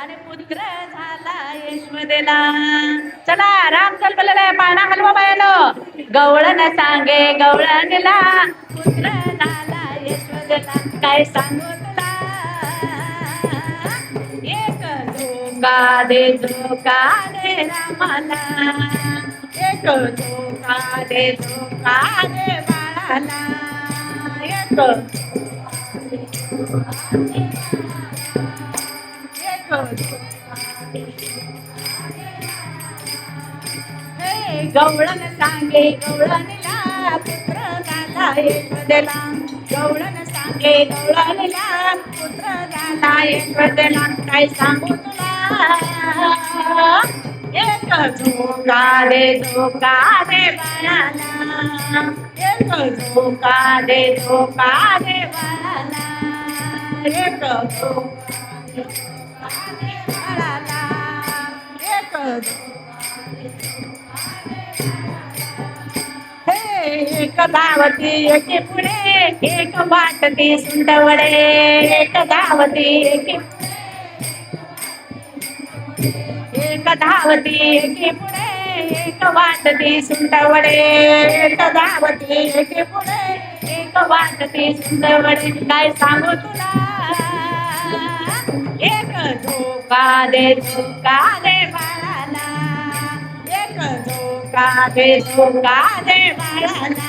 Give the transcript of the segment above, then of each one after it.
आणि पुत्र झाला यशोदेला. चला राम कल्पलेला पाळणा हलवा बायानो. गवळण सांगे गवळणला पुत्र झाला यशोदेला. काय सांगू तुला एक धोका दे रामाला. एक धोका दे बाळाला. एक गवळण सांगे गवळणीला पुत्र झाला यशोदेला. गवळण सांगे गवळणीला पुत्र झाला यशोदेला. काय सांगू तुला एक धोका दे बाळाला. एक धोका दे बाळाला. एक बाळाला. एक एक धावती एके पुढे एक वाटती सुंदवडे. एक धावती एक धावती एके पुढे एक वाटती सुंदवडे. एक धावती एके पुढे एक वाटती सुंदवडे. काय सांगू तुला एक धोका दे बाळाला. एक धोका दे बाळाला.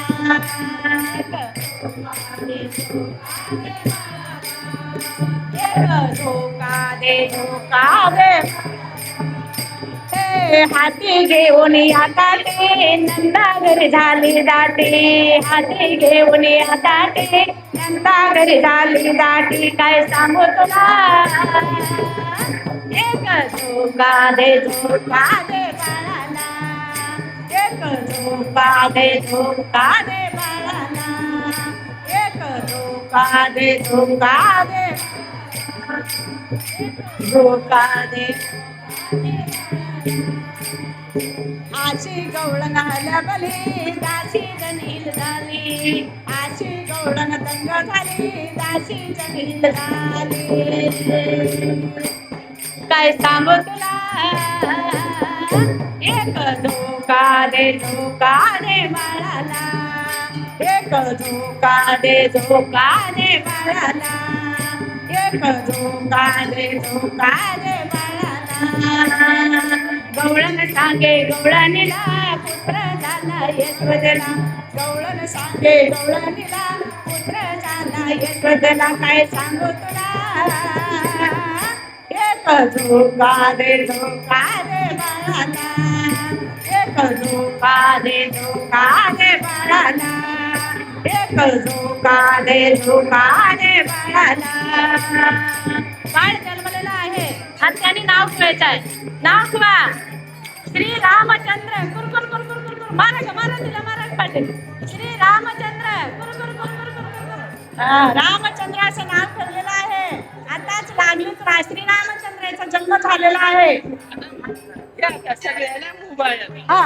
एक धोका दे हाती घेऊन आकाटे नंदा घरी झाली दाटी. हाती घेऊन आकाटे नंदा घरी झाली दाटी. काय सांगू तुला एक धोका दे बाळाला. एक धोका दे बाळाला. एक धोका दे आशी गवळण लगली दासी जनील झाली. आशी गवळण दंग झाली दासी जनील झाली. काय सांगू तुला एक धोका दे बाळाला. एक धोका दे बाळाला. एक धोका दे बाळाला. गवळण सांगे गवळणीला पुत्र झाला यशोदेला. गवळण सांगे गवळणीला पुत्र झाला यशोदेला. काय सांगू तुला एक धोका दे बाळाला. एक धोका दे बाळाला. एक धोका दे बाळाला. बाळ जन्मलेला आहे आणि त्यांनी नाव ठेवायचं आहे. नाव ठेवा श्री रामचंद्र. कुर मारा तिला मारा पाटील. श्री रामचंद्र रामचंद्र असं नाव ठेवलेलं आहे. आताच लागलीच श्री रामचंद्र याचा जन्म झालेला आहे. सगळ्याला मोबाईल हा.